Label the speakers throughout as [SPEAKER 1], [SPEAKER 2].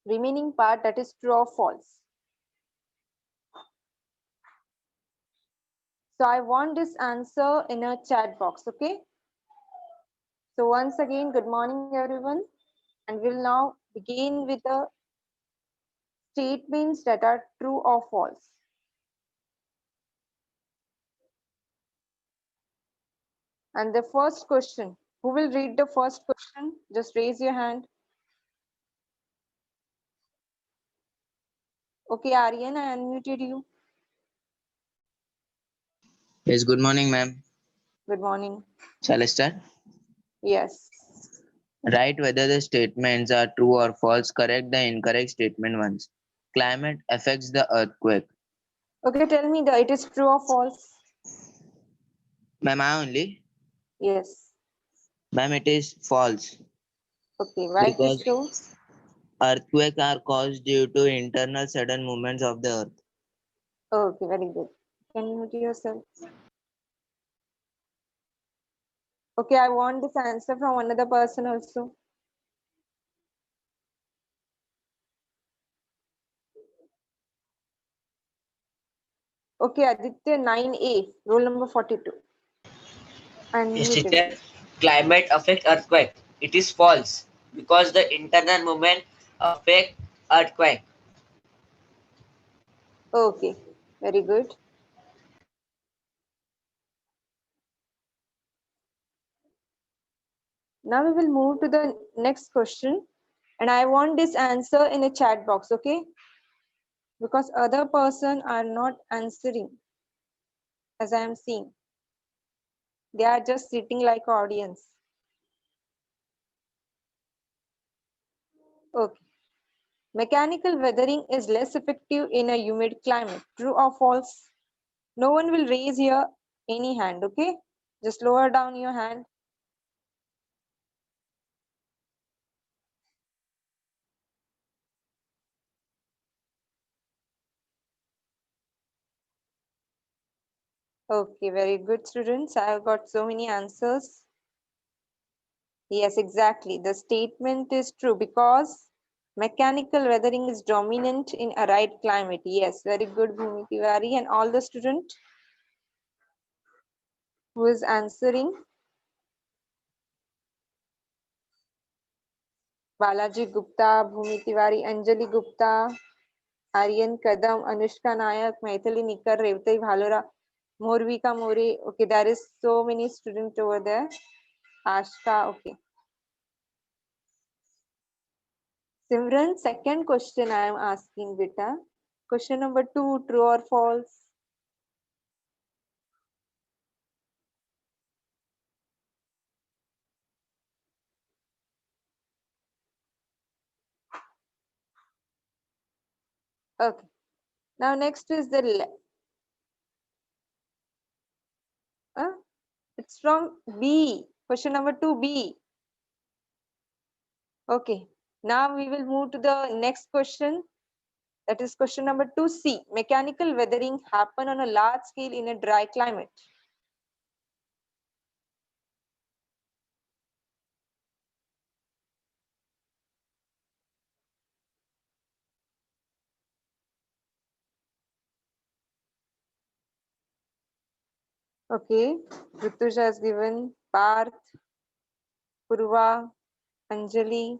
[SPEAKER 1] remaining part, that is true or false. So I want this answer in a chat box, okay? So once again, good morning everyone, and we'll now begin with the statements that are true or false. And the first question, who will read the first question? Just raise your hand. Okay, Aryan, I unmuted you.
[SPEAKER 2] Yes, good morning, ma'am.
[SPEAKER 1] Good morning.
[SPEAKER 2] Shall I start?
[SPEAKER 1] Yes.
[SPEAKER 2] Write whether the statements are true or false. Correct the incorrect statement once. Climate affects the earthquake.
[SPEAKER 1] Okay, tell me it is true or false?
[SPEAKER 2] Ma'am, I only?
[SPEAKER 1] Yes.
[SPEAKER 2] Ma'am, it is false
[SPEAKER 1] Okay, why it is
[SPEAKER 2] because
[SPEAKER 1] so?
[SPEAKER 2] earthquakes are caused due to internal sudden movements of the earth.
[SPEAKER 1] Okay, very good. Can you mute yourself? Okay, I want this answer from another person also. Okay, Aditya 9A, roll number 42.
[SPEAKER 3] Yes,
[SPEAKER 1] Unmuted,
[SPEAKER 3] teacher.
[SPEAKER 1] please.
[SPEAKER 3] Climate affect earthquake. It is false because the internal movement affect earthquake.
[SPEAKER 1] Okay, very good. Now we will move to the next question, and I want this answer in a chat box, okay? Because other person are not answering as I am seeing. They are just sitting like audience. Okay. Mechanical weathering is less effective in a humid climate. True or false? No one will raise here any hand, okay? Just lower down your hand. Okay, very good, students. I have got so many answers. Yes, exactly. The statement is true because mechanical weathering is dominant in arid climate. Yes, very good, Bhumi Tiwari, and all the student who is answering. Balaji Gupta, Bhumi Tiwari, Anjali Gupta, Aryan Kadam, Anushka Nayak, Maithili Nikar, Revati Bhalora, Morvika Mori. Okay, there is so many students over there. Ashka, okay. Simran, second question I am asking, beta. Question number 2, true or false? Okay. Now next is the it's from B. Question number 2B. Okay. Now we will move to the next question. That is question number 2C. Mechanical weathering happen on a large scale in a dry climate. Okay. Rituja has given Parth, Purva, Anjali,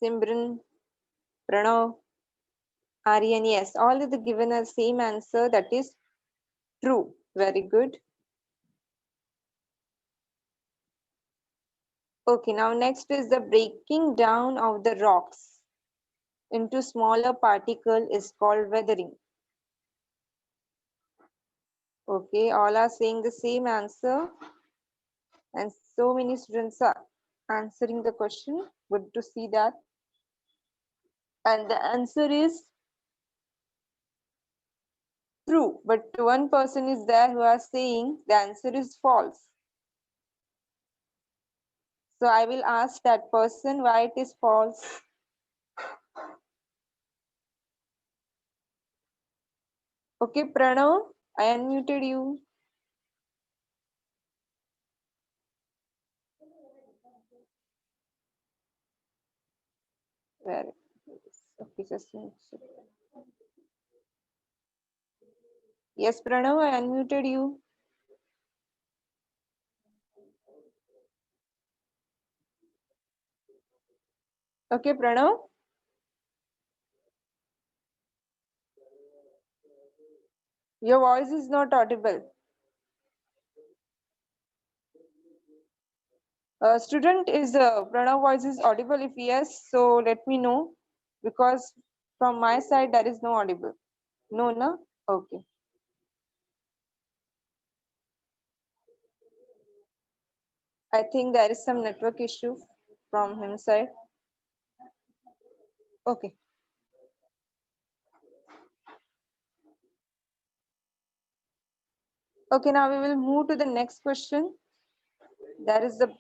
[SPEAKER 1] Simran, Pranav, Aryan. Yes, all of the given a same answer, that is true. Very good. Okay, now next is the breaking down of the rocks into smaller particle is called weathering. Okay, all are saying the same answer, and so many students are answering the question. Good to see that. And the answer is true, but one person is there who are saying the answer is false. So I will ask that person why it is false. Okay, Pranav, I unmuted you. Where it is. Okay, just a minute. Yes, Pranav, I unmuted you. Okay, Pranav. Your voice is not audible. Student, is Pranav voice is audible? If yes, so let me know, because from my side there is no audible. No, na? Okay. I think there is some network issue from him side. Okay. Okay, now we will move to the next question. That is the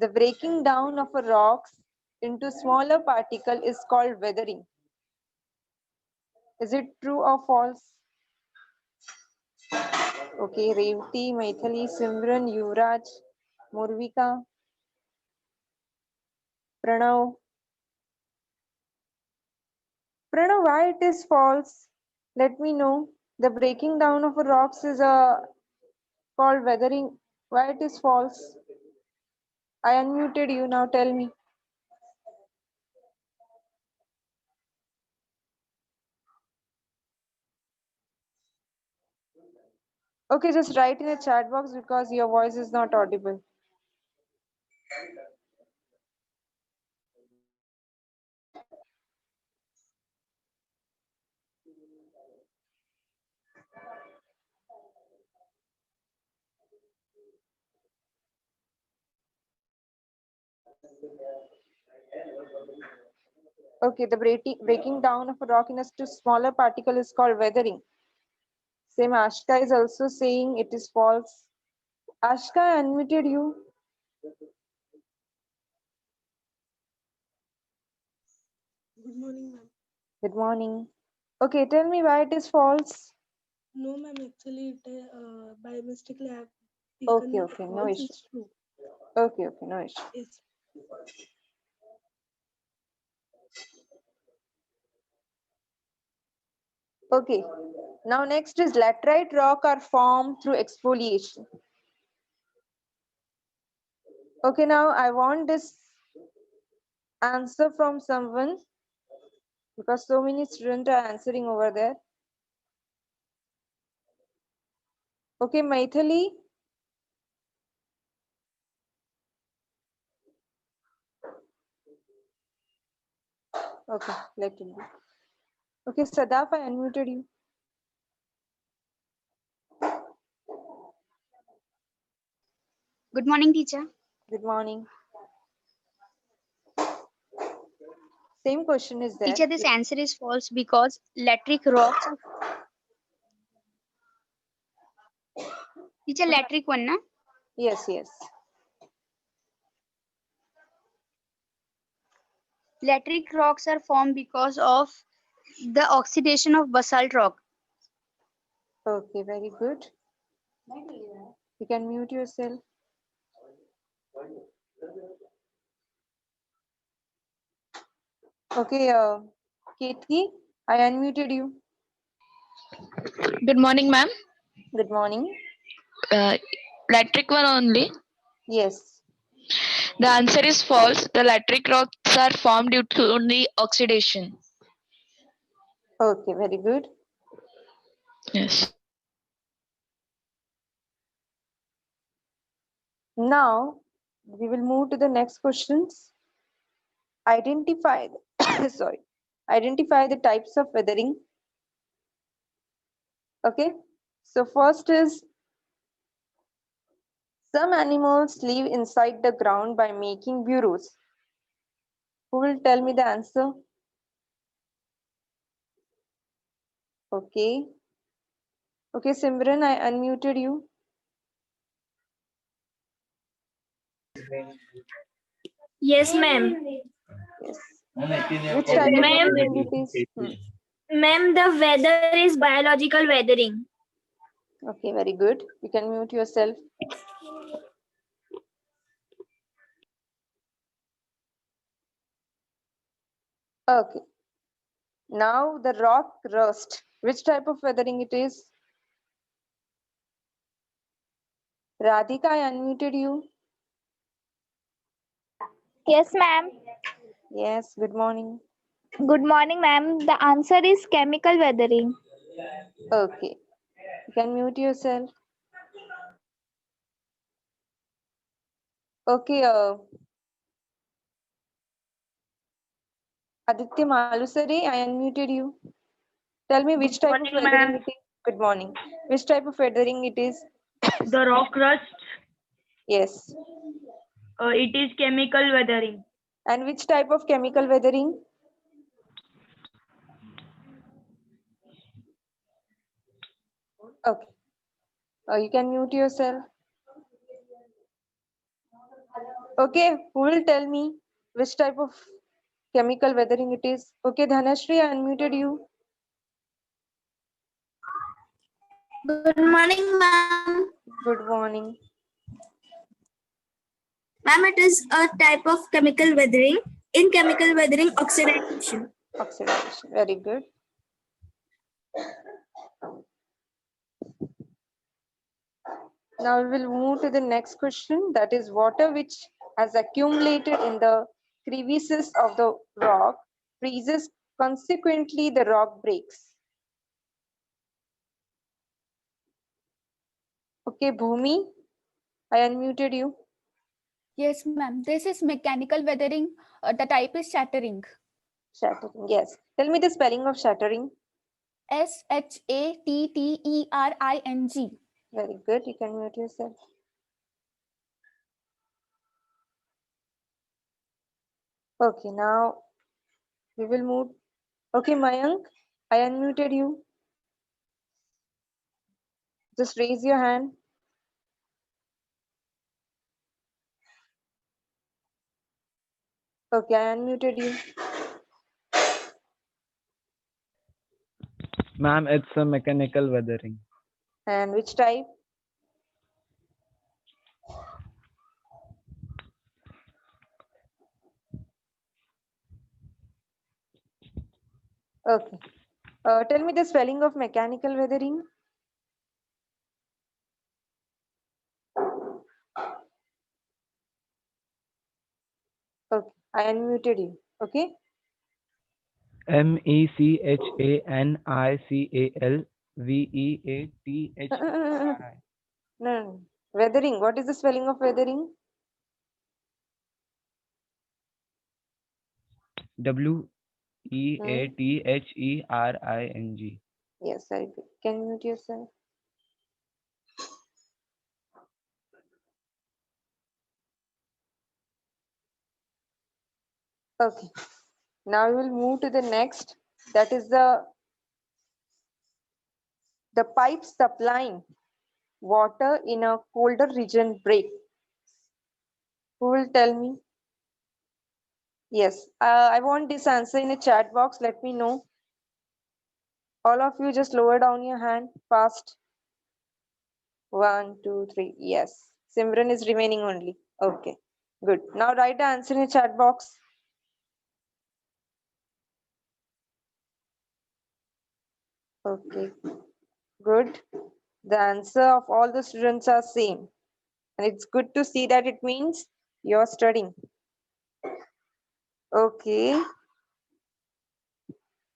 [SPEAKER 1] breaking down of a rocks into smaller particle is called weathering. Is it true or false? Okay, Revati, Maithili, Simran, Yuvraj, Murvika, Pranav. Pranav, why it is false? Let me know. The breaking down of a rocks is called weathering. Why it is false? I unmuted you. Now tell me. Okay, just write in the chat box because your voice is not audible. Okay, the breaking down of a rock into smaller particle is called weathering. Same Ashka is also saying it is false. Ashka, I unmuted you.
[SPEAKER 4] Good morning, ma'am.
[SPEAKER 1] Good morning. Okay, tell me why it is false.
[SPEAKER 4] No, ma'am. Actually, it, by mistakenly I have
[SPEAKER 1] Okay,
[SPEAKER 4] taken
[SPEAKER 1] okay, no
[SPEAKER 4] false.
[SPEAKER 1] issue.
[SPEAKER 4] It's true.
[SPEAKER 1] Okay, okay, no issue.
[SPEAKER 4] Yes.
[SPEAKER 1] Okay, now next is laterite rock are formed through exfoliation. Okay, now I want this answer from someone because so many students are answering over there. Okay, Maithili. Okay, let it be. Okay, Sadaf, I unmuted you.
[SPEAKER 5] Good morning, teacher.
[SPEAKER 1] Good morning. Same question is there.
[SPEAKER 5] Teacher, this answer is false because lateric rocks are. Teacher, lateric one, na?
[SPEAKER 1] Yes, yes.
[SPEAKER 5] Lateric rocks are formed because of the oxidation of basalt rock.
[SPEAKER 1] Okay, very good. You can mute yourself. Okay, Ketki, I unmuted you.
[SPEAKER 6] Good morning, ma'am.
[SPEAKER 1] Good morning.
[SPEAKER 6] Lateric one only.
[SPEAKER 1] Yes.
[SPEAKER 6] The answer is false. The lateric rocks are formed due to only oxidation.
[SPEAKER 1] Okay, very good.
[SPEAKER 6] Yes.
[SPEAKER 1] Now we will move to the next questions. Identify, sorry, identify the types of weathering. Okay, so first is some animals live inside the ground by making burrows. Who will tell me the answer? Okay. Okay, Simran, I unmuted you.
[SPEAKER 7] Yes, ma'am.
[SPEAKER 1] Yes. Which type of
[SPEAKER 7] Ma'am,
[SPEAKER 1] weathering it is?
[SPEAKER 7] ma'am, the weather is biological weathering.
[SPEAKER 1] Okay, very good. You can mute yourself. Okay. Now the rock rust. Which type of weathering it is? Radhika, I unmuted you.
[SPEAKER 8] Yes, ma'am.
[SPEAKER 1] Yes, good morning.
[SPEAKER 8] Good morning, ma'am. The answer is chemical weathering.
[SPEAKER 1] Okay. You can mute yourself. Okay, Aditya Malusare, I unmuted you. Tell me which type of
[SPEAKER 7] morning,
[SPEAKER 1] weathering
[SPEAKER 7] ma'am.
[SPEAKER 1] it is. Good morning. Which type of weathering it is?
[SPEAKER 7] The rock rust,
[SPEAKER 1] Yes.
[SPEAKER 7] it is chemical weathering.
[SPEAKER 1] And which type of chemical weathering? Okay. You can mute yourself. Okay, who will tell me which type of chemical weathering it is? Okay, Dhanashri, I unmuted you.
[SPEAKER 9] Good morning, ma'am.
[SPEAKER 1] Good morning.
[SPEAKER 9] Ma'am, it is a type of chemical weathering. In chemical weathering, oxidation.
[SPEAKER 1] Oxidation. Very good. Now we will move to the next question. That is water which has accumulated in the crevices of the rock freezes. Consequently, the rock breaks. Okay, Bhumi, I unmuted you.
[SPEAKER 10] Yes, ma'am. This is mechanical weathering. The type is shattering.
[SPEAKER 1] Shattering. Yes. Tell me the spelling of shattering.
[SPEAKER 10] Shattering.
[SPEAKER 1] Very good. You can mute yourself. Okay, now we will move. Okay, Mayank, I unmuted you. Just raise your hand. Okay, I unmuted you.
[SPEAKER 11] Ma'am, it's a mechanical weathering.
[SPEAKER 1] And which type? Okay. Tell me the spelling of mechanical weathering. Okay, I unmuted you. Okay.
[SPEAKER 11] MECHANICALVEATHERI.
[SPEAKER 1] No. Weathering. What is the spelling of weathering?
[SPEAKER 11] WEATHERING.
[SPEAKER 1] Yes, very good. Can you mute yourself? Okay. Now we will move to the next. That is the pipe supplying water in a colder region break. Who will tell me? Yes. I want this answer in a chat box. Let me know. All of you just lower down your hand fast. 1, 2, 3. Yes. Simran is remaining only. Okay. Good. Now write the answer in a chat box. Okay. Good. The answer of all the students are same. And it's good to see that it means you're studying. Okay.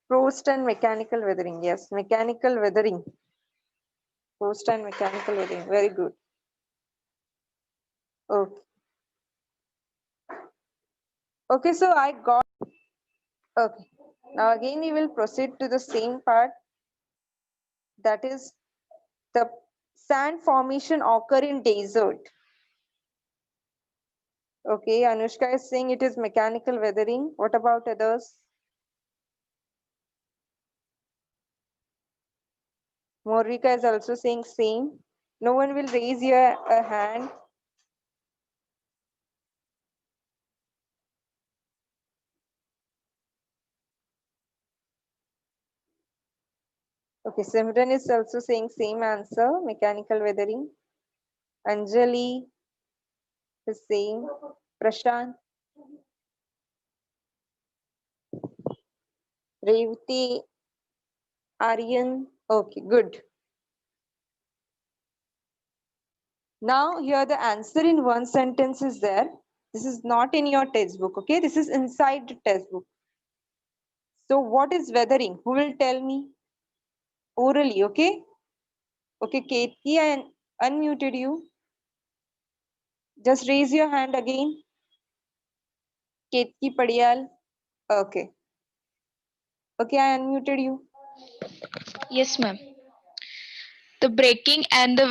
[SPEAKER 1] Frost and mechanical weathering. Yes, mechanical weathering. Frost and mechanical weathering. Very good. Okay. Okay, so I got. Okay. Now again, we will proceed to the same part. That is the sand formation occur in desert. Okay, Anushka is saying it is mechanical weathering. What about others? Morvika is also saying same. No one will raise your hand. Okay, Simran is also saying same answer, mechanical weathering. Anjali is same. Prashant. Revati, Aryan. Okay, good. Now here the answer in one sentence is there. This is not in your textbook, okay? This is inside the textbook. So what is weathering? Who will tell me? Orally, okay? Okay, Ketki, I unmuted you. Just raise your hand again. Ketki Padiyal. Okay. Okay, I unmuted you.
[SPEAKER 6] Yes, ma'am. The breaking and the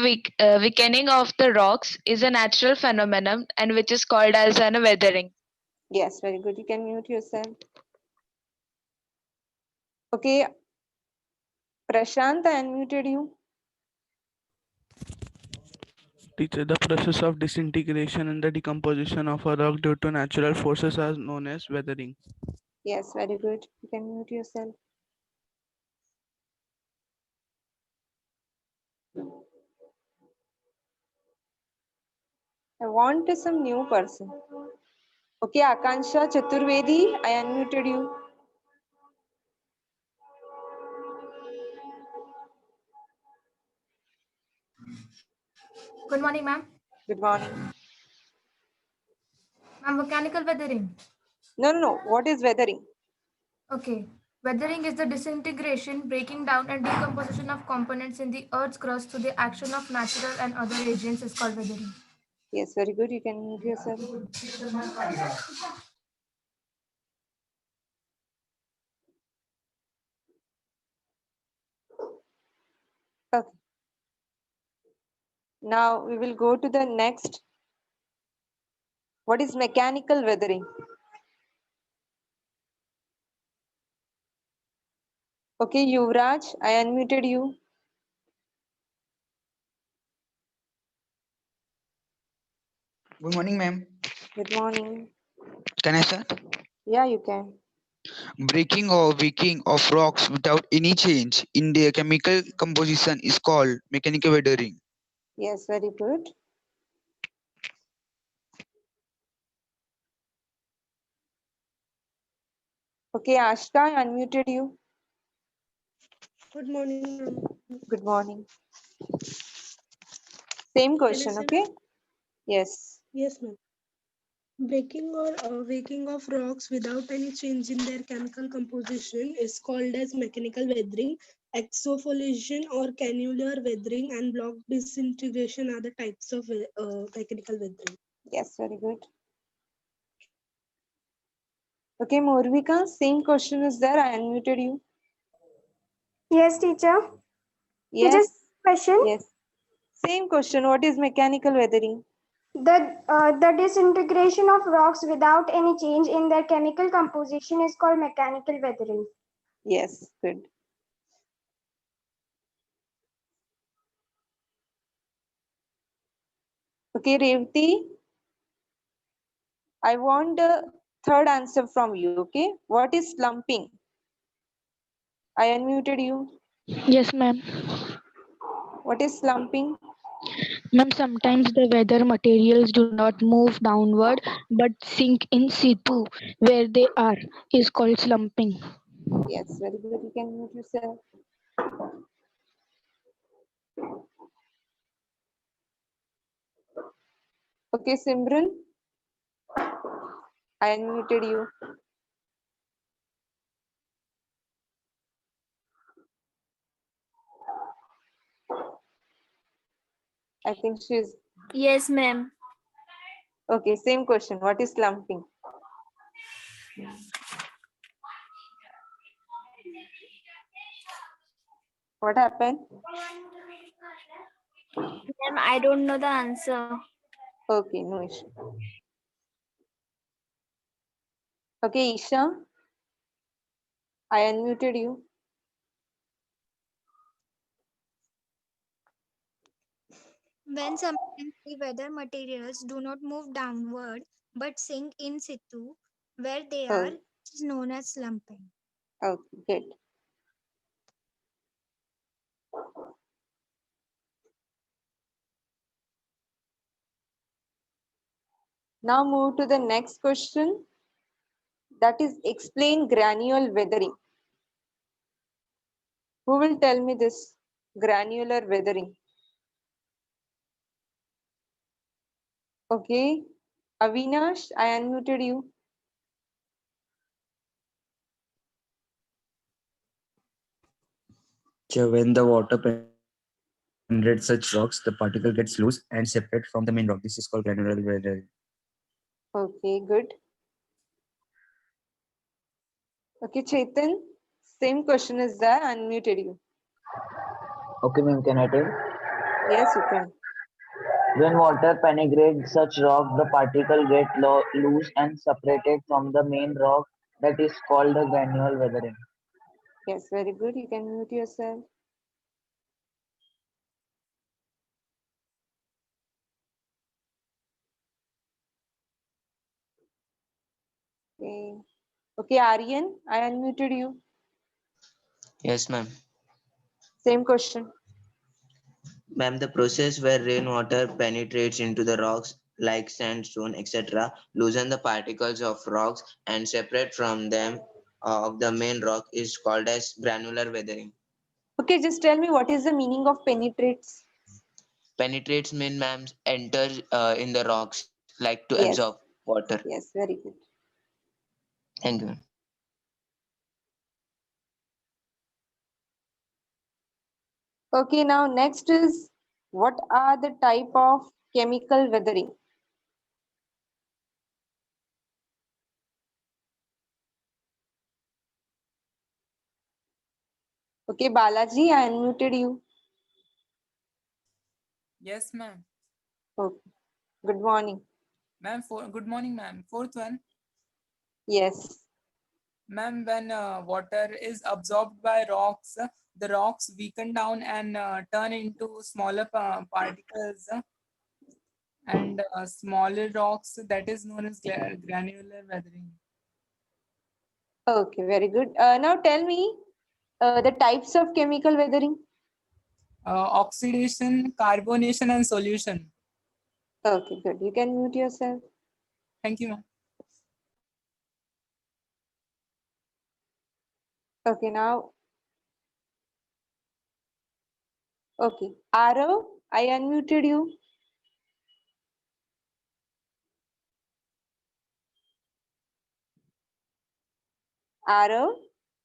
[SPEAKER 6] weakening of the rocks is a natural phenomenon and which is called as an weathering.
[SPEAKER 1] Yes, very good. You can mute yourself. Okay, Prashant, I unmuted you.
[SPEAKER 12] Teacher, the process of disintegration and the decomposition of a rock due to natural forces are known as weathering.
[SPEAKER 1] Yes, very good. You can mute yourself. I want some new person. Okay, Akansha Chaturvedi, I unmuted you.
[SPEAKER 13] Good morning, ma'am.
[SPEAKER 1] Good morning.
[SPEAKER 13] Ma'am, mechanical weathering.
[SPEAKER 1] No. What is weathering?
[SPEAKER 13] Okay. Weathering is the disintegration, breaking down, and decomposition of components in the Earth's crust through the action of natural and other agents is called weathering.
[SPEAKER 1] Yes, very good. You can mute yourself. Okay. Now we will go to the next. What is mechanical weathering? Okay, Yuvraj, I unmuted you.
[SPEAKER 14] Good morning, ma'am.
[SPEAKER 1] Good morning.
[SPEAKER 14] Can I start?
[SPEAKER 1] Yeah, you can.
[SPEAKER 14] Breaking or weakening of rocks without any change in their chemical composition is called mechanical weathering.
[SPEAKER 1] Yes, very good. Okay, Ashka, I unmuted you.
[SPEAKER 4] Good morning, ma'am.
[SPEAKER 1] Good morning. Same
[SPEAKER 4] Can I
[SPEAKER 1] question,
[SPEAKER 4] say,
[SPEAKER 1] okay?
[SPEAKER 4] ma'am?
[SPEAKER 1] Yes.
[SPEAKER 4] Yes, ma'am. Breaking or waking of rocks without any change in their chemical composition is called as mechanical weathering. Exfoliation or cannular weathering and block disintegration are the types of mechanical weathering.
[SPEAKER 1] Yes, very good. Okay, Morvika, same question is there. I unmuted you.
[SPEAKER 8] Yes, teacher.
[SPEAKER 1] Yes.
[SPEAKER 8] Question.
[SPEAKER 1] Yes. Same question. What is mechanical weathering?
[SPEAKER 8] The disintegration of rocks without any change in their chemical composition is called mechanical weathering.
[SPEAKER 1] Yes, good. Okay, Revati, I want the third answer from you, okay? What is slumping? I unmuted you.
[SPEAKER 6] Yes, ma'am.
[SPEAKER 1] What is slumping?
[SPEAKER 6] Ma'am, sometimes the weather materials do not move downward but sink in situ where they are is called slumping.
[SPEAKER 1] Yes, very good. You can mute yourself. Okay, Simran, I unmuted you. I think she's
[SPEAKER 7] Yes, ma'am.
[SPEAKER 1] okay. Same question. What is slumping? What happened?
[SPEAKER 7] Ma'am, I don't know the answer.
[SPEAKER 1] Okay, no issue. Okay, Isha, I unmuted you.
[SPEAKER 15] When sometimes the weather materials do not move downward but sink in situ where they are,
[SPEAKER 1] Oh,
[SPEAKER 15] it is known as slumping.
[SPEAKER 1] okay, good. Now move to the next question. That is explain granular weathering. Who will tell me this granular weathering? Okay. Avinash, I unmuted you.
[SPEAKER 16] When the water penetrates such rocks, the particle gets loose and separate from the main rock. This is called granular weathering.
[SPEAKER 1] Okay, good. Okay, Chetan, same question is there. Unmuted you.
[SPEAKER 17] Okay, ma'am, can I tell?
[SPEAKER 1] Yes, you can.
[SPEAKER 17] When water penetrates such rock, the particle get loose and separated from the main rock. That is called the granular weathering.
[SPEAKER 1] Yes, very good. You can mute yourself. Okay. Okay, Aryan, I unmuted you.
[SPEAKER 2] Yes, ma'am.
[SPEAKER 1] Same question.
[SPEAKER 2] Ma'am, the process where rainwater penetrates into the rocks like sandstone, etc., loosen the particles of rocks and separate from them of the main rock is called as granular weathering.
[SPEAKER 1] Okay, just tell me what is the meaning of penetrates?
[SPEAKER 2] Penetrates mean, ma'am, enters in the rocks like to
[SPEAKER 1] Yes.
[SPEAKER 2] absorb water.
[SPEAKER 1] Yes, very good.
[SPEAKER 2] Thank you.
[SPEAKER 1] Okay, now next is what are the type of chemical weathering? Okay, Balaji, I unmuted you.
[SPEAKER 18] Yes, ma'am.
[SPEAKER 1] Okay. Good morning.
[SPEAKER 18] Ma'am, good morning, ma'am. Fourth one.
[SPEAKER 1] Yes.
[SPEAKER 18] Ma'am, when water is absorbed by rocks, the rocks weaken down and turn into smaller particles and smaller rocks. That is known as granular weathering.
[SPEAKER 1] Okay, very good. Now tell me the types of chemical weathering.
[SPEAKER 18] Oxidation, carbonation, and solution.
[SPEAKER 1] Okay, good. You can mute yourself.
[SPEAKER 18] Thank you, ma'am.
[SPEAKER 1] Okay, now. Okay, Arav, I unmuted you. Arav,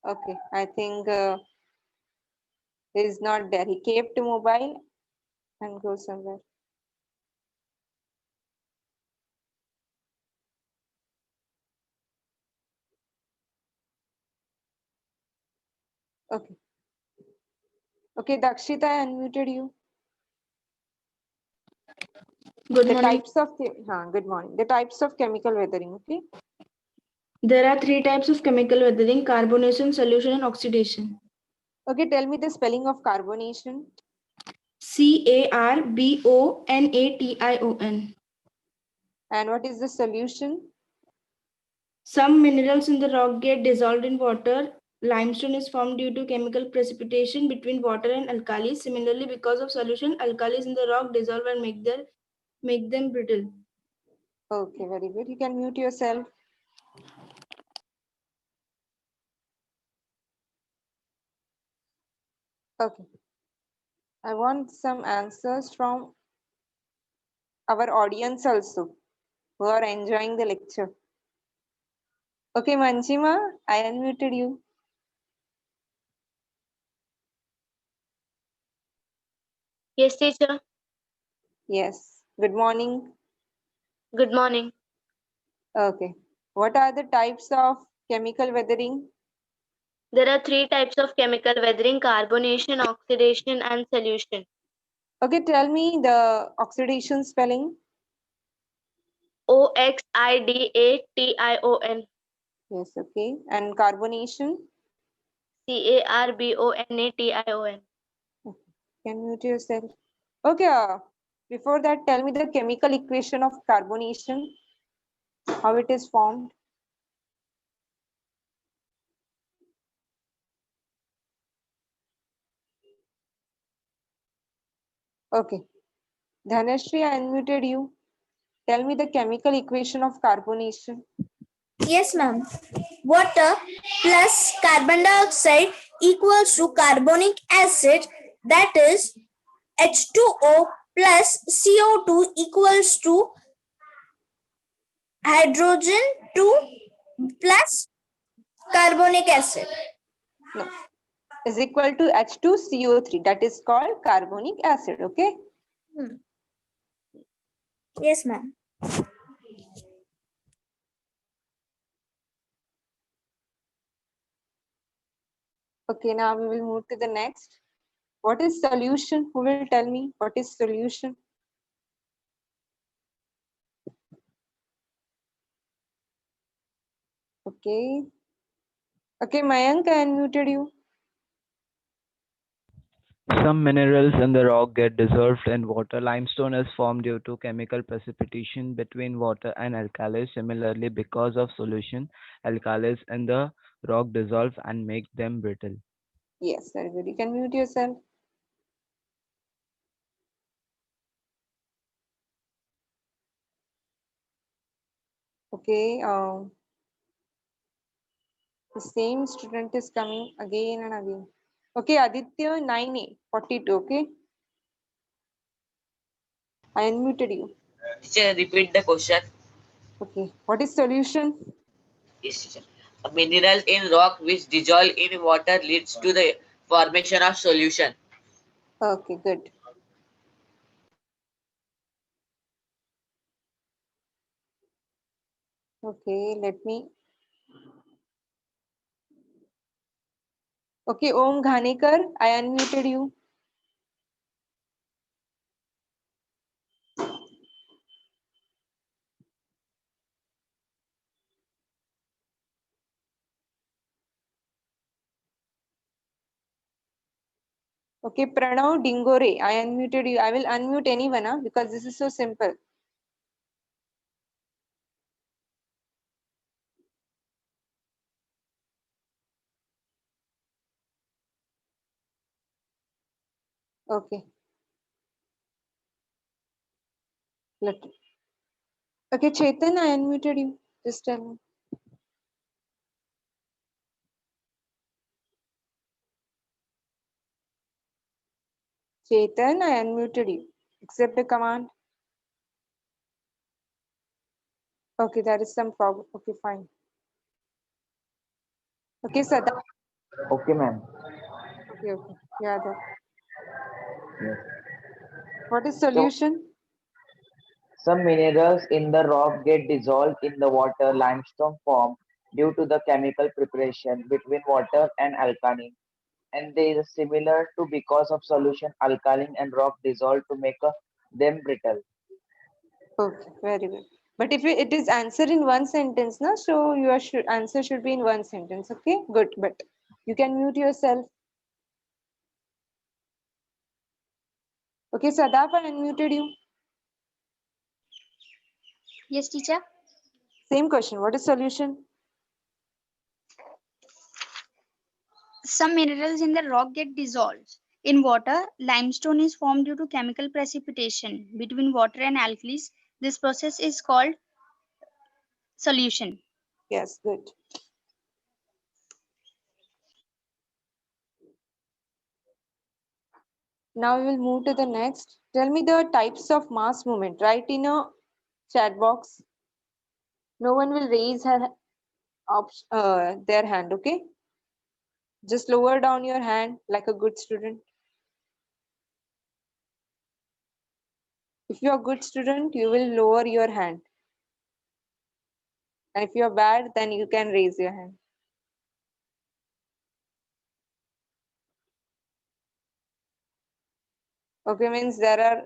[SPEAKER 1] okay, I think he is not there. He kept mobile and go somewhere. Okay. Okay, Dakshita, I unmuted you.
[SPEAKER 19] Good
[SPEAKER 1] The
[SPEAKER 19] morning.
[SPEAKER 1] types of good morning. The types of chemical weathering. Okay.
[SPEAKER 19] There are three types of chemical weathering: carbonation, solution, and oxidation.
[SPEAKER 1] Okay, tell me the spelling of carbonation.
[SPEAKER 19] Carbonation.
[SPEAKER 1] And what is the solution?
[SPEAKER 19] Some minerals in the rock get dissolved in water. Limestone is formed due to chemical precipitation between water and alkalis. Similarly, because of solution, alkalis in the rock dissolve and make them brittle.
[SPEAKER 1] Okay, very good. You can mute yourself. Okay. I want some answers from our audience also, who are enjoying the lecture. Okay, Manchima, I unmuted you.
[SPEAKER 20] Yes, teacher.
[SPEAKER 1] Yes. Good morning.
[SPEAKER 20] Good morning.
[SPEAKER 1] Okay. What are the types of chemical weathering?
[SPEAKER 20] There are three types of chemical weathering: carbonation, oxidation, and solution.
[SPEAKER 1] Okay, tell me the oxidation spelling.
[SPEAKER 20] Oxidation.
[SPEAKER 1] Yes, okay. And carbonation?
[SPEAKER 20] Carbonation.
[SPEAKER 1] Can mute yourself. Okay. Before that, tell me the chemical equation of carbonation, how it is formed. Okay. Dhanashree, I unmuted you. Tell me the chemical equation of carbonation.
[SPEAKER 9] Yes, ma'am. Water plus carbon dioxide equals to carbonic acid, that is H2O plus CO2 equals to hydrogen 2 plus carbonic acid.
[SPEAKER 1] No, is equal to H2CO3. That is called carbonic acid. Okay.
[SPEAKER 9] Yes, ma'am.
[SPEAKER 1] Okay, now we will move to the next. What is solution? Who will tell me what is solution? Okay. Okay, Mayank, I unmuted you.
[SPEAKER 11] Some minerals in the rock get dissolved in water. Limestone is formed due to chemical precipitation between water and alkalis. Similarly, because of solution, alkalis in the rock dissolve and make them brittle.
[SPEAKER 1] Yes, very good. You can mute yourself. Okay. The same student is coming again and again. Okay, Aditya 9A 42. Okay. I unmuted you.
[SPEAKER 3] Teacher, repeat the question.
[SPEAKER 1] Okay. What is solution?
[SPEAKER 3] Yes, teacher. A mineral in rock which dissolve in water leads to the formation of solution.
[SPEAKER 1] Okay, good. Okay, let me. Okay, Om Ghanekar, I unmuted you. Okay, Pranav Dingore, I unmuted you. I will unmute anyone because this is so simple. Okay. Okay, Chetan, I unmuted you. Just tell me. Chetan, I unmuted you. Accept the command. Okay, there is some problem. Okay, fine. Okay, Sada.
[SPEAKER 17] Okay, ma'am.
[SPEAKER 1] Okay. Yeah, that.
[SPEAKER 17] Yes.
[SPEAKER 1] What is solution?
[SPEAKER 17] Some minerals in the rock get dissolved in the water limestone form due to the chemical preparation between water and alkaline, and they is similar to because of solution alkaline and rock dissolve to make them brittle.
[SPEAKER 1] Okay, very good. But if it is answer in one sentence, na, so your answer should be in one sentence. Okay, good. But you can mute yourself. Okay, Sadaf, I unmuted you.
[SPEAKER 5] Yes, teacher.
[SPEAKER 1] Same question. What is solution?
[SPEAKER 5] Some minerals in the rock get dissolved. In water, limestone is formed due to chemical precipitation between water and alkalis. This process is called solution.
[SPEAKER 1] Yes, good. Now we will move to the next. Tell me the types of mass movement. Write in a chat box. No one will raise their hand, okay? Just lower down your hand like a good student. If you are a good student, you will lower your hand. And if you are bad, then you can raise your hand. Okay, means there are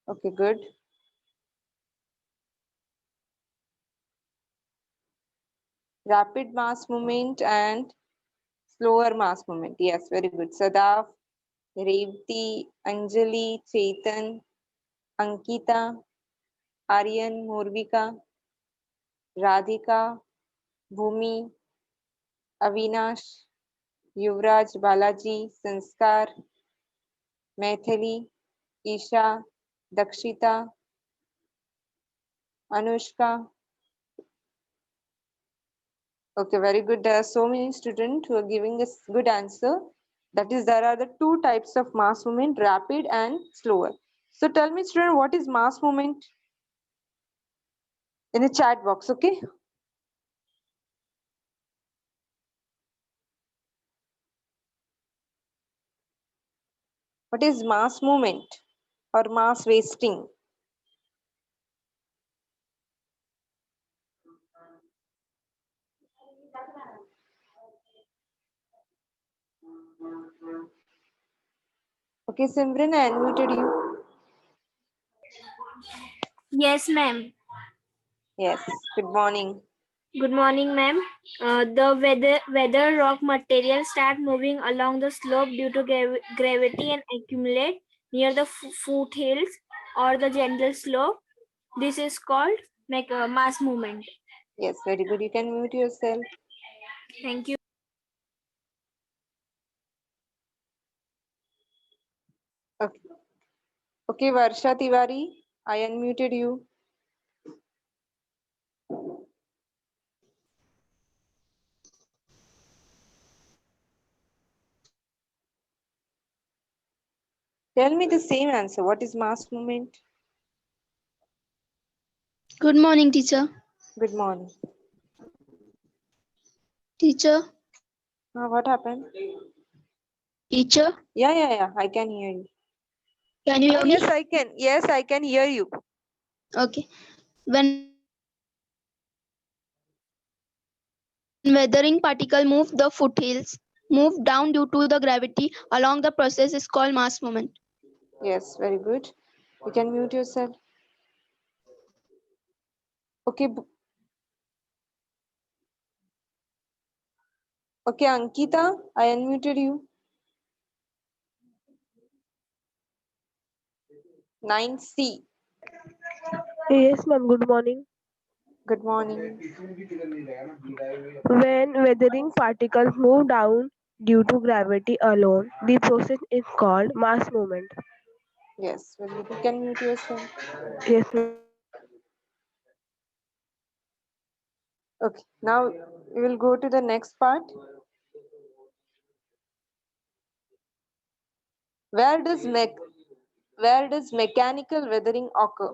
[SPEAKER 1] okay, good. Rapid mass movement and slower mass movement. Yes, very good. Sadaf, Revati, Anjali, Chetan, Ankita, Aryan, Morvika, Radhika, Bhumi, Avinash, Yuvraj, Balaji, Sanskar, Maithili, Isha, Dakshita, Anushka, Okay, very good. There are so many students who are giving a good answer. That is, there are the two types of mass movement, rapid and slower. So tell me, student, what is mass movement? In the chat box, okay? What is mass movement or mass wasting? Okay, Simran, I unmuted you.
[SPEAKER 7] Yes, ma'am.
[SPEAKER 1] Yes, good morning.
[SPEAKER 7] Good morning, ma'am. The weather rock materials start moving along the slope due to gravity and accumulate near the foothills or the gentle slope. This is called mass movement.
[SPEAKER 1] Yes, very good. You can mute yourself.
[SPEAKER 7] Thank you.
[SPEAKER 1] Okay. Okay, Varsha Tiwari, I unmuted you. Tell me the same answer. What is mass movement?
[SPEAKER 21] Good morning, teacher.
[SPEAKER 1] Good morning.
[SPEAKER 21] Teacher,
[SPEAKER 1] What happened?
[SPEAKER 21] teacher,
[SPEAKER 1] Yeah. I can hear you.
[SPEAKER 21] can you hear me?
[SPEAKER 1] Yes, I can. Yes, I can hear you.
[SPEAKER 21] Okay. When weathering particle move the foothills, move down due to the gravity along the process is called mass movement.
[SPEAKER 1] Yes, very good. You can mute yourself. Okay. Okay, Ankita, I unmuted you. 9C.
[SPEAKER 22] Yes, ma'am. Good morning.
[SPEAKER 1] Good morning.
[SPEAKER 22] When weathering particles move down due to gravity alone, the process is called mass movement.
[SPEAKER 1] Yes, very good. You can mute yourself.
[SPEAKER 22] Yes, ma'am.
[SPEAKER 1] Okay, now we will go to the next part. Where does mechanical weathering occur?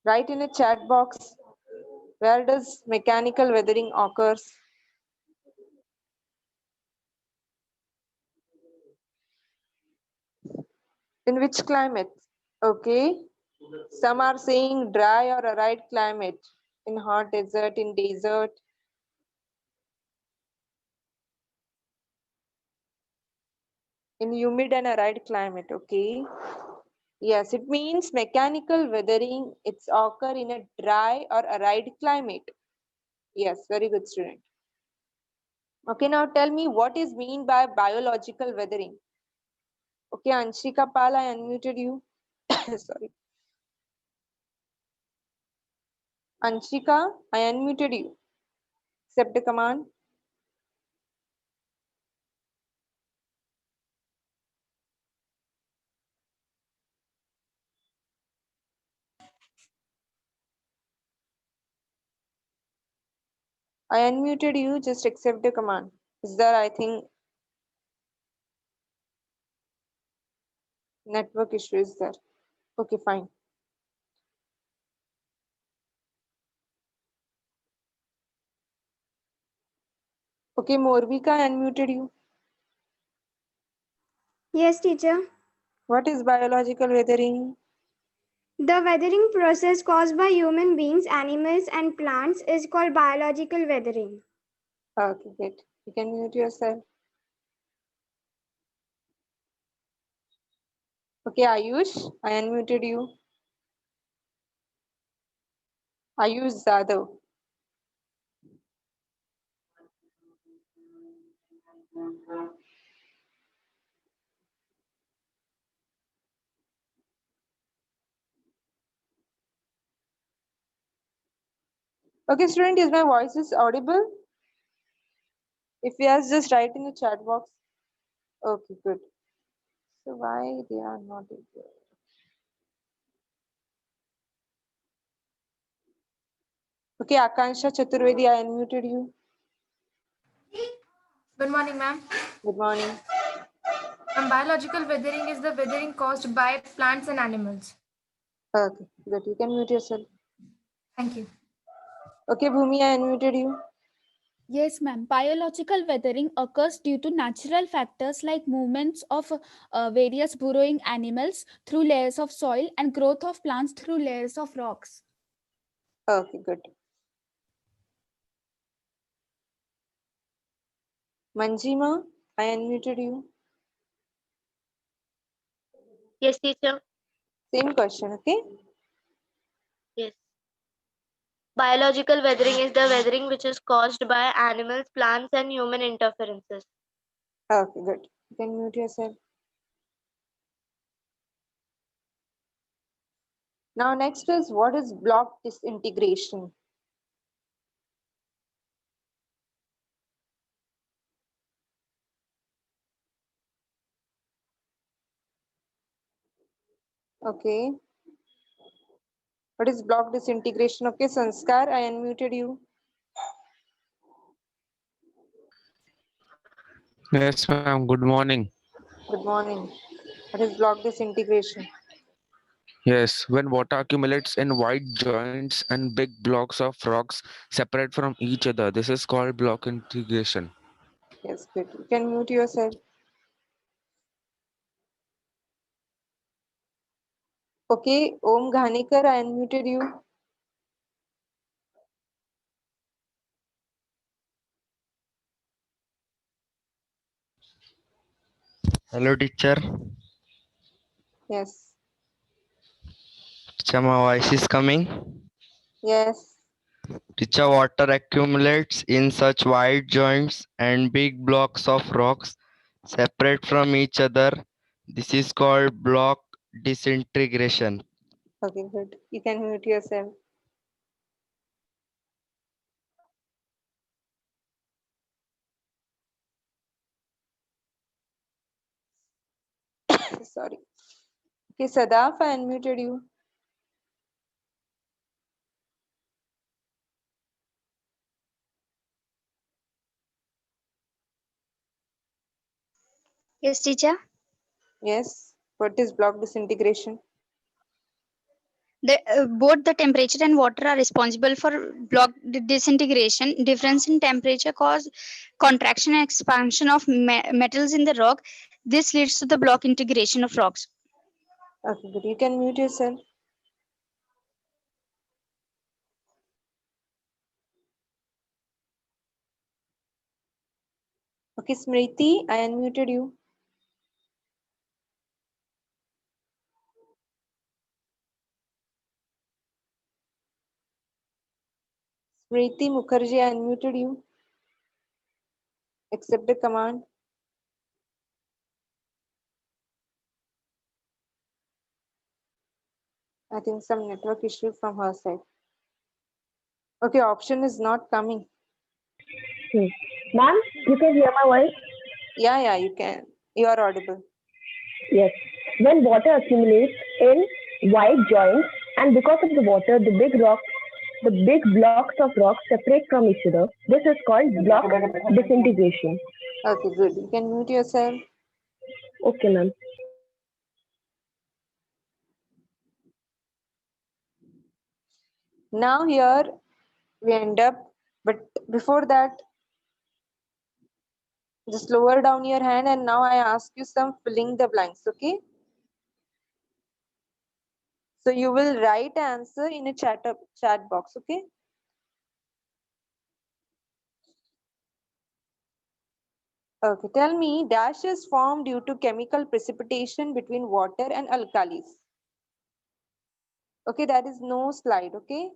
[SPEAKER 1] Write in a chat box. Where does mechanical weathering occurs? In which climate? Okay. Some are saying dry or arid climate. In hot desert, in desert. In humid and arid climate. Okay. Yes, it means mechanical weathering. It's occur in a dry or arid climate. Yes, very good, student. Okay, now tell me what is mean by biological weathering. Okay, Anshika Pal, I unmuted you. Sorry. Anshika, I unmuted you. Accept the command. I unmuted you, just accept the command. Is there, I think, network issue is there? Okay, fine. Okay, Morvika, I unmuted you.
[SPEAKER 8] Yes, teacher.
[SPEAKER 1] What is biological weathering?
[SPEAKER 8] The weathering process caused by human beings, animals, and plants is called biological weathering.
[SPEAKER 1] Okay, good. You can mute yourself. Okay, Ayush, I unmuted you. Ayush Zadav. Okay, student, is my voice is audible? If yes, just write in the chat box. Okay, good. So why they are not able? Okay, Akansha Chaturvedi, I unmuted you.
[SPEAKER 13] Good morning, ma'am.
[SPEAKER 1] Good morning.
[SPEAKER 13] Biological weathering is the weathering caused by plants and animals.
[SPEAKER 1] Okay, good. You can mute yourself.
[SPEAKER 13] Thank you.
[SPEAKER 1] Okay, Bhumi, I unmuted you.
[SPEAKER 10] Yes, ma'am. Biological weathering occurs due to natural factors like movements of various burrowing animals through layers of soil and growth of plants through layers of rocks.
[SPEAKER 1] Okay, good. Manjima, I unmuted you.
[SPEAKER 20] Yes, teacher.
[SPEAKER 1] Same question, okay?
[SPEAKER 20] Yes. Biological weathering is the weathering which is caused by animals, plants, and human interferences.
[SPEAKER 1] Okay, good. You can mute yourself. Now, next is what is block disintegration? Okay. What is block disintegration? Okay, Sanskar, I unmuted you.
[SPEAKER 12] Yes, ma'am. Good morning.
[SPEAKER 1] Good morning. What is block disintegration?
[SPEAKER 12] Yes, when water accumulates in wide joints and big blocks of rocks separate from each other, this is called block integration.
[SPEAKER 1] Yes, good. You can mute yourself. Okay, Om Ghanikar, I unmuted you.
[SPEAKER 23] Hello, teacher.
[SPEAKER 1] Yes.
[SPEAKER 23] Teacher, my voice is coming.
[SPEAKER 1] Yes.
[SPEAKER 23] Teacher, water accumulates in such wide joints and big blocks of rocks separate from each other. This is called block disintegration.
[SPEAKER 1] Okay, good. You can mute yourself. Sorry. Okay, Sadaf, I unmuted you.
[SPEAKER 5] Yes, teacher.
[SPEAKER 1] Yes. What is block disintegration?
[SPEAKER 5] Both the temperature and water are responsible for block disintegration. Difference in temperature cause contraction and expansion of metals in the rock. This leads to the block integration of rocks.
[SPEAKER 1] Okay, good. You can mute yourself. Okay, Smriti, I unmuted you. Smriti Mukherjee, I unmuted you. Accept the command. I think some network issue from her side. Okay, option is not coming.
[SPEAKER 24] Ma'am, you can hear my voice?
[SPEAKER 1] Yeah, you can. You are audible.
[SPEAKER 24] Yes. When water accumulates in wide joints and because of the water, the big blocks of rocks separate from each other. This is called block disintegration.
[SPEAKER 1] Okay, good. You can mute yourself.
[SPEAKER 24] Okay, ma'am.
[SPEAKER 1] Now here we end up, but before that, just lower down your hand and now I ask you some filling the blanks, okay? So you will write answer in a chat box, okay? Okay, tell me, dash is formed due to chemical precipitation between water and alkalis. Okay, there is no slide, okay?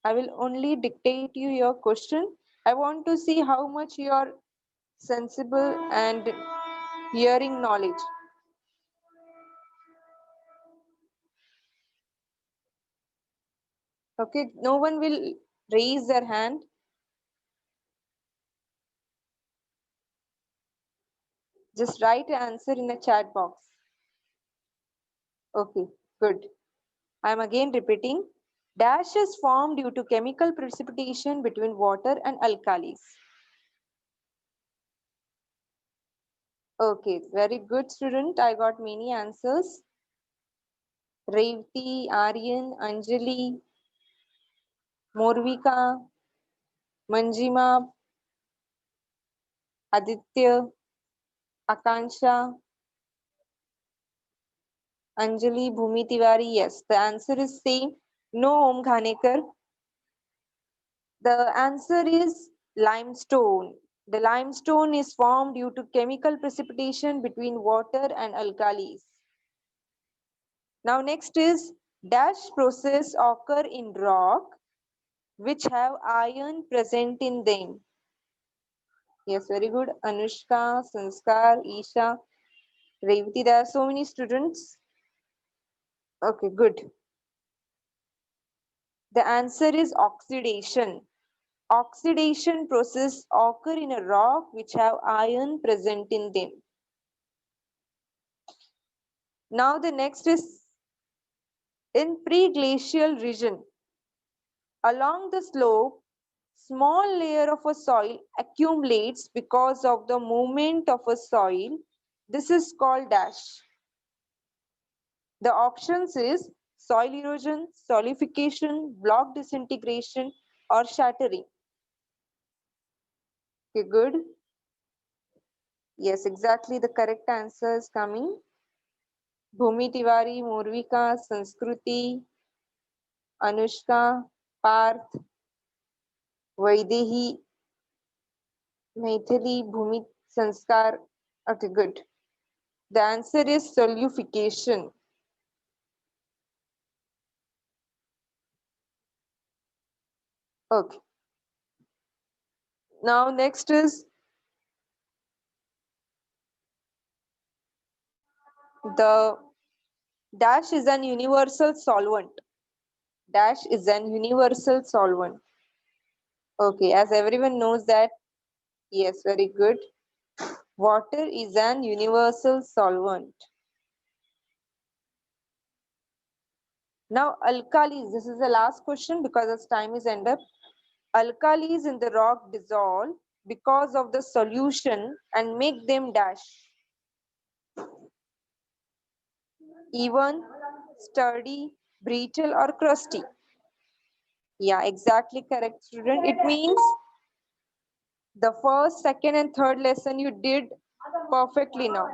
[SPEAKER 1] I will only dictate you your question. I want to see how much you are sensible and hearing knowledge. Okay, no one will raise their hand. Just write answer in the chat box. Okay, good. I'm again repeating. Dash is formed due to chemical precipitation between water and alkalis. Okay, very good student. I got many answers. Revati, Aryan, Anjali, Morvika, Manjima, Aditya, Akansha, Anjali, Bhumi Tiwari. Yes, the answer is same. No, Om Ghanekar. The answer is limestone. The limestone is formed due to chemical precipitation between water and alkalis. Now next is dash process occur in rock which have iron present in them. Yes, very good. Anushka, Sanskar, Isha, Revati. There are so many students. Okay, good. The answer is oxidation. Oxidation process occur in a rock which have iron present in them. Now the next is in pre-glacial region. Along the slope, small layer of a soil accumulates because of the movement of a soil. This is called dash. The options is soil erosion, solidification, block disintegration, or shattering. Okay, good. Yes, exactly the correct answer is coming. Bhumi Tiwari, Morvika, Sanskruti, Anushka, Parth, Vaidehi, Maithili, Bhumi, Sanskar. Okay, good. The answer is solidification. Okay. Now next is the dash is an universal solvent. Dash is an universal solvent. Okay, as everyone knows that, yes, very good. Water is an universal solvent. Now alkalis, this is the last question because its time is end up. Alkalis in the rock dissolve because of the solution and make them dash. Even, sturdy, brittle or crusty. Yeah, exactly correct, student. It means the first, second and third lesson you did perfectly now.